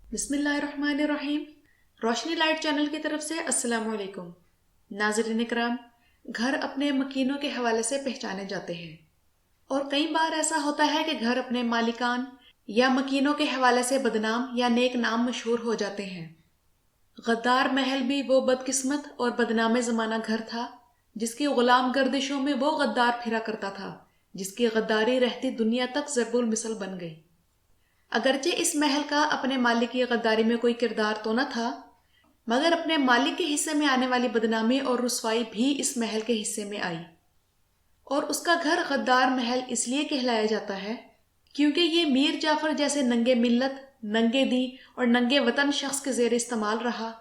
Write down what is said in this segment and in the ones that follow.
بسم اللہ الرحمن الرحیم۔ روشنی لائٹ چینل کی طرف سے السلام علیکم۔ ناظرین کرام، گھر اپنے مکینوں کے حوالے سے پہچانے جاتے ہیں، اور کئی بار ایسا ہوتا ہے کہ گھر اپنے مالکان یا مکینوں کے حوالے سے بدنام یا نیک نام مشہور ہو جاتے ہیں۔ غدار محل بھی وہ بدقسمت اور بدنام زمانہ گھر تھا جس کی غلام گردشوں میں وہ غدار پھرا کرتا تھا جس کی غداری رہتی دنیا تک ضرب المثل بن گئی۔ اگرچہ اس محل کا اپنے مالک کی غداری میں کوئی کردار تو نہ تھا، مگر اپنے مالک کے حصے میں آنے والی بدنامی اور رسوائی بھی اس محل کے حصے میں آئی، اور اس کا گھر غدار محل اس لیے کہلایا جاتا ہے کیونکہ یہ میر جعفر جیسے ننگے ملت، ننگے دین اور ننگے وطن شخص کے زیر استعمال رہا،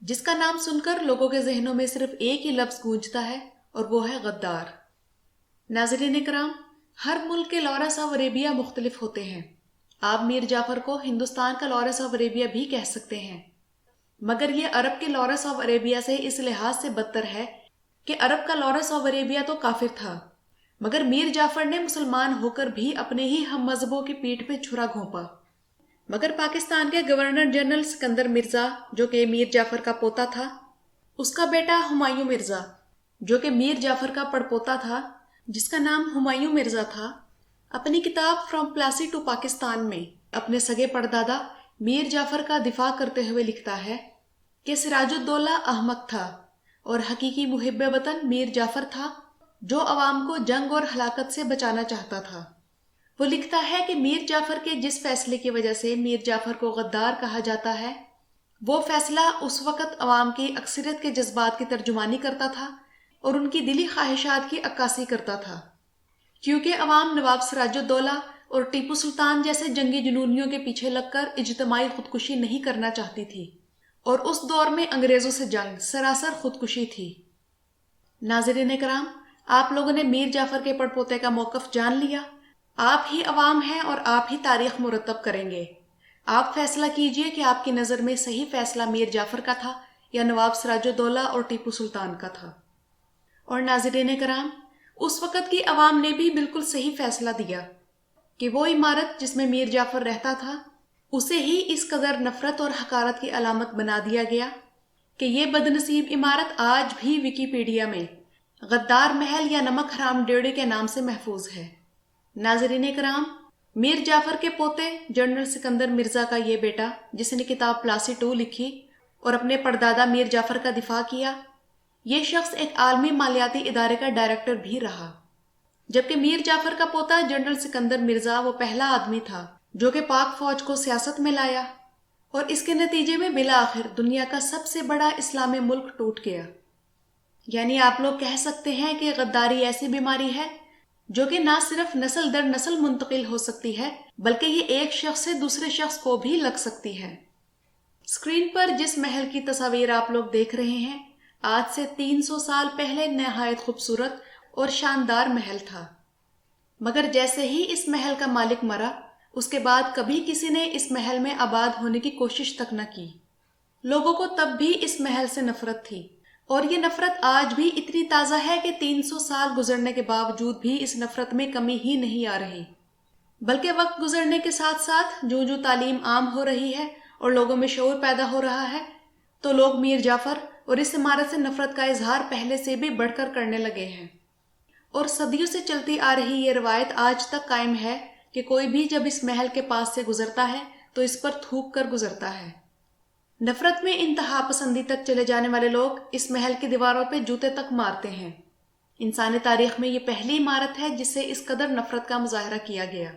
جس کا نام سن کر لوگوں کے ذہنوں میں صرف ایک ہی لفظ گونجتا ہے اور وہ ہے غدار۔ ناظرین کرام، ہر ملک کے لارنس آف عربیہ مختلف ہوتے ہیں۔ آپ میر جعفر کو ہندوستان کا لارنس آف عربیہ بھی کہہ سکتے ہیں، مگر یہ عرب کے لارنس آف عربیہ سے اس لحاظ سے بدتر ہے کہ عرب کا لارنس آف عربیہ تو کافر تھا، مگر میر جعفر نے مسلمان ہو کر بھی اپنے ہی ہم مذہبوں کی پیٹھ پہ چھرا گھونپا۔ مگر پاکستان کے گورنر جنرل سکندر مرزا، جو کہ میر جعفر کا پوتا تھا، اس کا بیٹا ہمایوں مرزا، جو کہ میر جعفر کا پڑپوتا تھا جس کا نام ہمایوں مرزا تھا، اپنی کتاب فرام پلاسی ٹو پاکستان میں اپنے سگے پردادا میر جعفر کا دفاع کرتے ہوئے لکھتا ہے کہ سراج الدولہ احمق تھا اور حقیقی محب وطن میر جعفر تھا جو عوام کو جنگ اور ہلاکت سے بچانا چاہتا تھا۔ وہ لکھتا ہے کہ میر جعفر کے جس فیصلے کی وجہ سے میر جعفر کو غدار کہا جاتا ہے، وہ فیصلہ اس وقت عوام کی اکثریت کے جذبات کی ترجمانی کرتا تھا اور ان کی دلی خواہشات کی عکاسی کرتا تھا، کیونکہ عوام نواب سراج الدولہ اور ٹیپو سلطان جیسے جنگی جنونیوں کے پیچھے لگ کر اجتماعی خودکشی نہیں کرنا چاہتی تھی، اور اس دور میں انگریزوں سے جنگ سراسر خودکشی تھی۔ ناظرین کرام، آپ لوگوں نے میر جعفر کے پڑپوتے کا موقف جان لیا۔ آپ ہی عوام ہیں اور آپ ہی تاریخ مرتب کریں گے۔ آپ فیصلہ کیجئے کہ آپ کی نظر میں صحیح فیصلہ میر جعفر کا تھا یا نواب سراج الدولہ اور ٹیپو سلطان کا تھا۔ اور ناظرین کرام، اس وقت کی عوام نے بھی بالکل صحیح فیصلہ دیا کہ وہ عمارت جس میں میر جعفر رہتا تھا اسے ہی اس قدر نفرت اور حقارت کی علامت بنا دیا گیا کہ یہ بدنصیب عمارت آج بھی ویکیپیڈیا میں غدار محل یا نمک حرام ڈیوڑی کے نام سے محفوظ ہے۔ ناظرین کرام، میر جعفر کے پوتے جنرل سکندر مرزا کا یہ بیٹا جس نے کتاب پلاسی ٹو لکھی اور اپنے پردادا میر جعفر کا دفاع کیا، یہ شخص ایک عالمی مالیاتی ادارے کا ڈائریکٹر بھی رہا، جبکہ میر جعفر کا پوتا جنرل سکندر مرزا وہ پہلا آدمی تھا جو کہ پاک فوج کو سیاست میں لایا، اور اس کے نتیجے میں بالآخر دنیا کا سب سے بڑا اسلامی ملک ٹوٹ گیا۔ یعنی آپ لوگ کہہ سکتے ہیں کہ غداری ایسی بیماری ہے جو کہ نہ صرف نسل در نسل منتقل ہو سکتی ہے بلکہ یہ ایک شخص سے دوسرے شخص کو بھی لگ سکتی ہے۔ اسکرین پر جس محل کی تصاویر آپ لوگ دیکھ رہے ہیں، آج سے 300 سال پہلے نہایت خوبصورت اور شاندار محل تھا، مگر جیسے ہی اس محل کا مالک مرا، اس کے بعد کبھی کسی نے اس محل میں آباد ہونے کی کوشش تک نہ کی۔ لوگوں کو تب بھی اس محل سے نفرت تھی، اور یہ نفرت آج بھی اتنی تازہ ہے کہ 300 سال گزرنے کے باوجود بھی اس نفرت میں کمی ہی نہیں آ رہی، بلکہ وقت گزرنے کے ساتھ ساتھ جو تعلیم عام ہو رہی ہے اور لوگوں میں شعور پیدا ہو رہا ہے، تو لوگ میر جعفر اور اس عمارت سے نفرت کا اظہار پہلے سے بھی بڑھ کر کرنے لگے ہیں، اور صدیوں سے چلتی آ رہی یہ روایت آج تک قائم ہے کہ کوئی بھی جب اس محل کے پاس سے گزرتا ہے تو اس پر تھوک کر گزرتا ہے۔ نفرت میں انتہا پسندی تک چلے جانے والے لوگ اس محل کی دیواروں پہ جوتے تک مارتے ہیں۔ انسانی تاریخ میں یہ پہلی عمارت ہے جس سے اس قدر نفرت کا مظاہرہ کیا گیا۔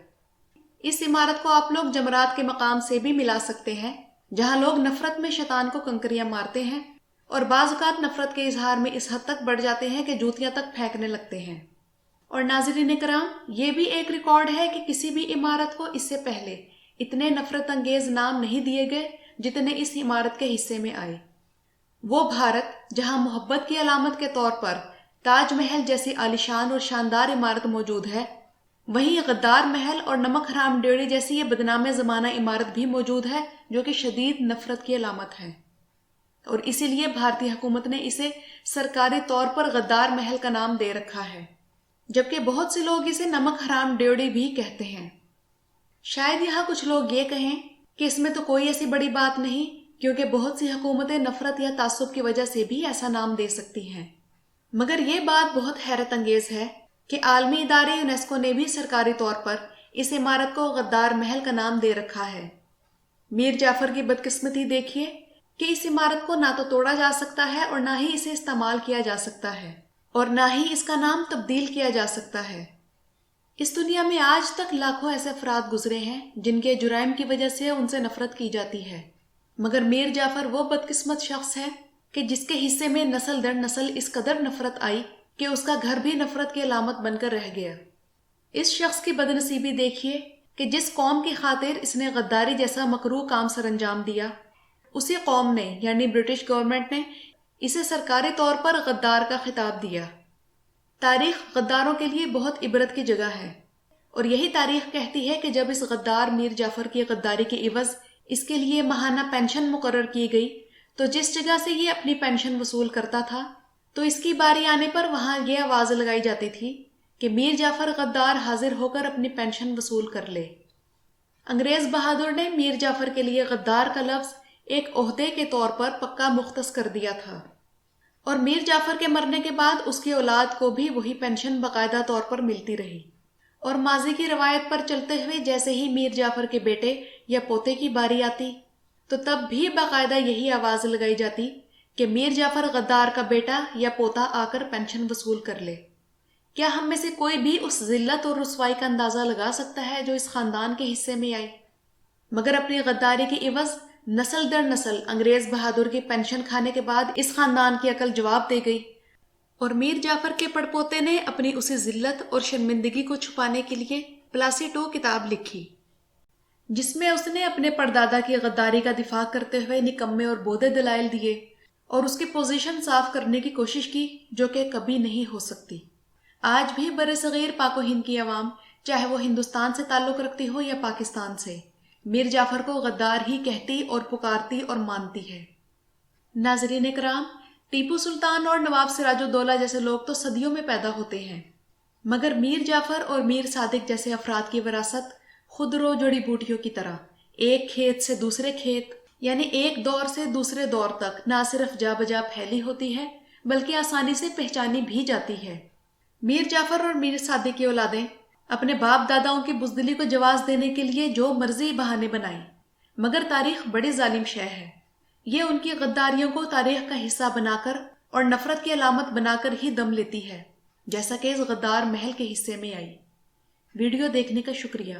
اس عمارت کو آپ لوگ جمرات کے مقام سے بھی ملا سکتے ہیں، جہاں لوگ نفرت میں شیطان کو کنکریاں مارتے ہیں، اور بعض اوقات نفرت کے اظہار میں اس حد تک بڑھ جاتے ہیں کہ جوتیاں تک پھینکنے لگتے ہیں۔ اور ناظرین کرام، یہ بھی ایک ریکارڈ ہے کہ کسی بھی عمارت کو اس سے پہلے اتنے نفرت انگیز نام نہیں دیے گئے جتنے اس عمارت کے حصے میں آئے۔ وہ بھارت جہاں محبت کی علامت کے طور پر تاج محل جیسی عالیشان اور شاندار عمارت موجود ہے، وہیں غدار محل اور نمک حرام ڈیوڑی جیسی یہ بدنام زمانہ عمارت بھی موجود ہے جو کہ شدید نفرت کی علامت ہے، اور اسی لیے بھارتی حکومت نے اسے سرکاری طور پر غدار محل کا نام دے رکھا ہے، جبکہ بہت سے لوگ اسے نمک حرام ڈیوڑی بھی کہتے ہیں۔ شاید یہاں کچھ لوگ یہ کہیں کہ اس میں تو کوئی ایسی بڑی بات نہیں، کیونکہ بہت سی حکومتیں نفرت یا تعصب کی وجہ سے بھی ایسا نام دے سکتی ہیں۔ مگر یہ بات بہت حیرت انگیز ہے کہ عالمی ادارے یونیسکو نے بھی سرکاری طور پر اس عمارت کو غدار محل کا نام دے رکھا ہے۔ میر جعفر کی بدقسمتی دیکھیے کہ اس عمارت کو نہ تو توڑا جا سکتا ہے اور نہ ہی اسے استعمال کیا جا سکتا ہے، اور نہ ہی اس کا نام تبدیل کیا جا سکتا ہے۔ اس دنیا میں آج تک لاکھوں ایسے افراد گزرے ہیں جن کے جرائم کی وجہ سے ان سے نفرت کی جاتی ہے، مگر میر جعفر وہ بدقسمت شخص ہے کہ جس کے حصے میں نسل در نسل اس قدر نفرت آئی کہ اس کا گھر بھی نفرت کی علامت بن کر رہ گیا۔ اس شخص کی بدنصیبی دیکھیے کہ جس قوم کی خاطر اس نے غداری جیسا مکروہ کام سر انجام دیا، اسی قوم نے یعنی برٹش گورنمنٹ نے اسے سرکاری طور پر غدار کا خطاب دیا۔ تاریخ غداروں کے لیے بہت عبرت کی جگہ ہے، اور یہی تاریخ کہتی ہے کہ جب اس غدار میر جعفر کی غداری کے عوض اس کے لیے ماہانہ پینشن مقرر کی گئی تو جس جگہ سے یہ اپنی پینشن وصول کرتا تھا تو اس کی باری آنے پر وہاں یہ آواز لگائی جاتی تھی کہ میر جعفر غدار حاضر ہو کر اپنی پینشن وصول کر لے۔ انگریز بہادر نے میر جعفر کے لیے غدار کا لفظ ایک عہدے کے طور پر پکا مختص کر دیا تھا، اور میر جعفر کے مرنے کے بعد اس کی اولاد کو بھی وہی پینشن باقاعدہ طور پر ملتی رہی، اور ماضی کی روایت پر چلتے ہوئے جیسے ہی میر جعفر کے بیٹے یا پوتے کی باری آتی تو تب بھی باقاعدہ یہی آواز لگائی جاتی کہ میر جعفر غدار کا بیٹا یا پوتا آ کر پینشن وصول کر لے۔ کیا ہم میں سے کوئی بھی اس ذلت اور رسوائی کا اندازہ لگا سکتا ہے جو اس خاندان کے حصے میں آئی؟ مگر اپنی غداری کے عوض نسل در نسل انگریز بہادر کی پینشن کھانے کے بعد اس خاندان کی عقل جواب دے گئی، اور میر جعفر کے پڑپوتے نے اپنی اسی ذلت اور شرمندگی کو چھپانے کے لیے پلاسی ٹو کتاب لکھی، جس میں اس نے اپنے پردادا کی غداری کا دفاع کرتے ہوئے نکمے اور بودے دلائل دیے اور اس کی پوزیشن صاف کرنے کی کوشش کی، جو کہ کبھی نہیں ہو سکتی۔ آج بھی برصغیر پاک و ہند کی عوام، چاہے وہ ہندوستان سے تعلق رکھتی ہو یا پاکستان سے، میر جعفر کو غدار ہی کہتی اور پکارتی اور مانتی ہے۔ ناظرین کرام، ٹیپو سلطان اور نواب سراج الدولہ جیسے لوگ تو صدیوں میں پیدا ہوتے ہیں، مگر میر جعفر اور میر صادق جیسے افراد کی وراثت خودرو جڑی بوٹیوں کی طرح ایک کھیت سے دوسرے کھیت، یعنی ایک دور سے دوسرے دور تک نہ صرف جا بجا پھیلی ہوتی ہے بلکہ آسانی سے پہچانی بھی جاتی ہے۔ میر جعفر اور میر صادق کی اولادیں اپنے باپ داداؤں کی بزدلی کو جواز دینے کے لیے جو مرضی بہانے بنائیں، مگر تاریخ بڑی ظالم شے ہے۔ یہ ان کی غداریوں کو تاریخ کا حصہ بنا کر اور نفرت کی علامت بنا کر ہی دم لیتی ہے، جیسا کہ اس غدار محل کے حصے میں آئی۔ ویڈیو دیکھنے کا شکریہ۔